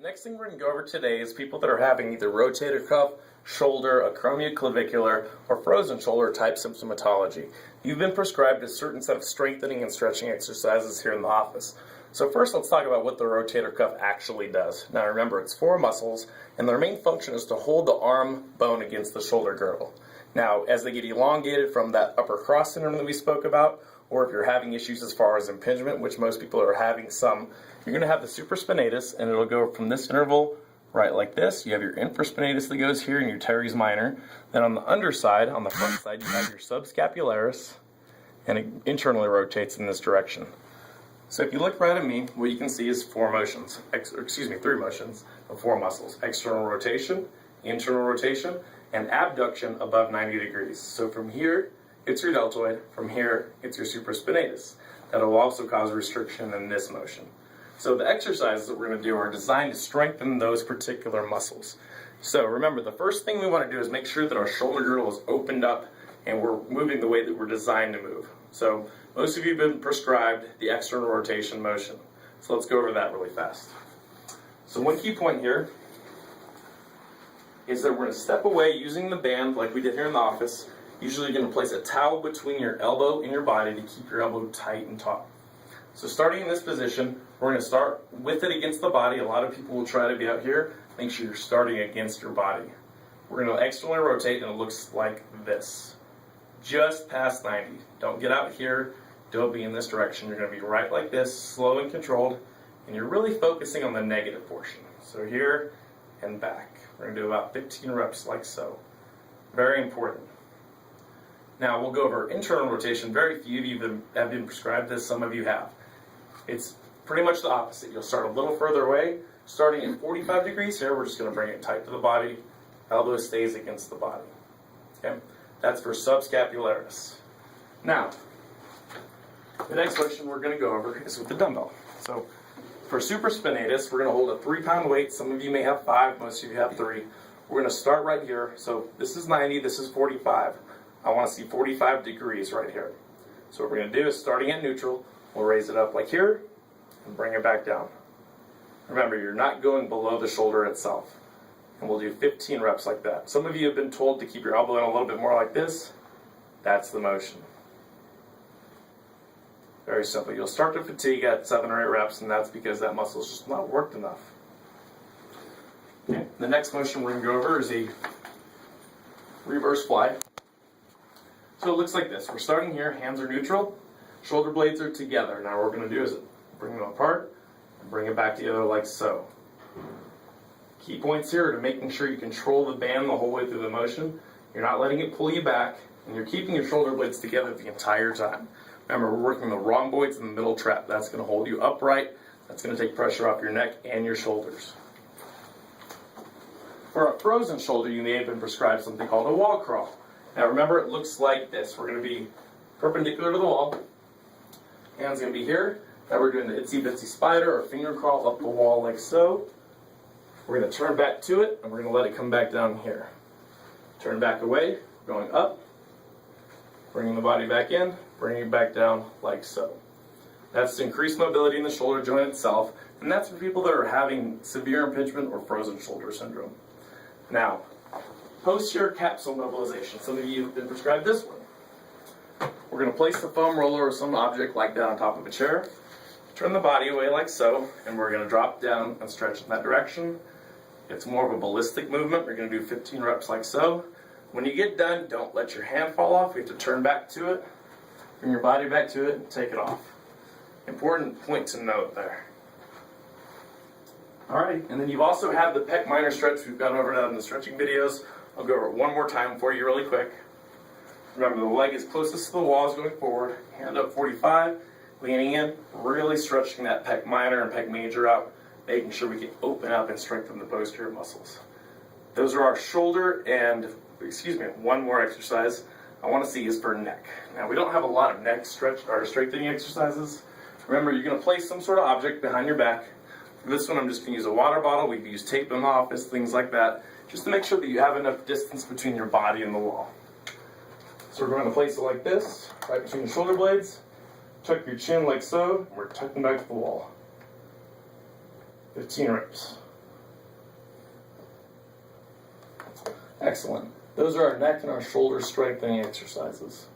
Next thing we're going to go over today is people that are having either rotator cuff, shoulder, acromioclavicular, or frozen shoulder type symptomatology. You've been prescribed a certain set of strengthening and stretching exercises here in the office. So first let's talk about what the rotator cuff actually does. Now remember, it's four muscles, and their main function is to hold the arm bone against the shoulder girdle. Now, as they get elongated from that upper cross syndrome that we spoke about, or if you're having issues as far as impingement, which most people are having some, you're going to have the supraspinatus, and it'll go from this interval right like this. You have your infraspinatus that goes here and your teres minor. Then on the underside, on the front side, you have your subscapularis, and it internally rotates in this direction. So if you look right at me, what you can see is three motions of four muscles: external rotation, internal rotation, and abduction above 90 degrees. So from here, it's your deltoid. From here, it's your supraspinatus. That will also cause restriction in this motion. So the exercises that we're going to do are designed to strengthen those particular muscles. So remember, the first thing we want to do is make sure that our shoulder girdle is opened up and we're moving the way that we're designed to move. So most of you have been prescribed the external rotation motion. So let's go over that really fast. So one key point here is that we're going to step away using the band like we did here in the office. Usually you're going to place a towel between your elbow and your body to keep your elbow tight and taut. So starting in this position, we're going to start with it against the body. A lot of people will try to be out here. Make sure you're starting against your body. We're going to externally rotate, and it looks like this. Just past 90. Don't get out here. Don't be in this direction. You're going to be right like this, slow and controlled, and you're really focusing on the negative portion. So here and back. We're going to do about 15 reps like so. Very important. Now we'll go over internal rotation. Very few of you have been prescribed this. Some of you have. It's pretty much the opposite. You'll start a little further away. Starting at 45 degrees here, we're just going to bring it tight to the body. Elbow stays against the body. Okay? That's for subscapularis. Now, the next motion we're going to go over is with the dumbbell. So for supraspinatus, we're going to hold a 3-pound weight. Some of you may have 5, most of you have 3. We're going to start right here. So this is 90, this is 45. I want to see 45 degrees right here. So what we're going to do is, starting at neutral, we'll raise it up like here and bring it back down. Remember, you're not going below the shoulder itself. And we'll do 15 reps like that. Some of you have been told to keep your elbow in a little bit more like this. That's the motion. Very simple. You'll start to fatigue at 7 or 8 reps, and that's because that muscle's just not worked enough. Okay. The next motion we're going to go over is a reverse fly. So it looks like this. We're starting here, hands are neutral, shoulder blades are together. Now what we're going to do is bring them apart and bring it back together like so. Key points here are to making sure you control the band the whole way through the motion. You're not letting it pull you back, and you're keeping your shoulder blades together the entire time. Remember, we're working the rhomboids in the middle trap. That's going to hold you upright. That's going to take pressure off your neck and your shoulders. For a frozen shoulder, you may have been prescribed something called a wall crawl. Now remember, it looks like this. We're going to be perpendicular to the wall. Hands going to be here. Now we're doing the itsy bitsy spider or finger crawl up the wall like so. We're going to turn back to it, and we're going to let it come back down here. Turn back away, going up, bringing the body back in, bringing it back down like so. That's to increase mobility in the shoulder joint itself, and that's for people that are having severe impingement or frozen shoulder syndrome. Now, posterior capsule mobilization. Some of you have been prescribed this one. We're going to place the foam roller or some object like that on top of a chair, turn the body away like so, and we're going to drop down and stretch in that direction. It's more of a ballistic movement. We're going to do 15 reps like so. When you get done, don't let your hand fall off. You have to turn back to it, bring your body back to it, and take it off. Important point to note there. Alright, and then you've also had the pec minor stretch. We've gone over that in the stretching videos. I'll go over it one more time for you really quick. Remember, the leg is closest to the wall is going forward. Hand up 45, leaning in, really stretching that pec minor and pec major out, making sure we can open up and strengthen the posterior muscles. Those are our shoulder, and, one more exercise I want to see is for neck. Now, we don't have a lot of neck stretch or strengthening exercises. Remember, you're going to place some sort of object behind your back. For this one, I'm just going to use a water bottle. We've used tape in the office, things like that, just to make sure that you have enough distance between your body and the wall. So we're going to place it like this, right between the shoulder blades. Tuck your chin like so, and we're tucking back to the wall. 15 reps. Excellent. Those are our neck and our shoulder strengthening exercises.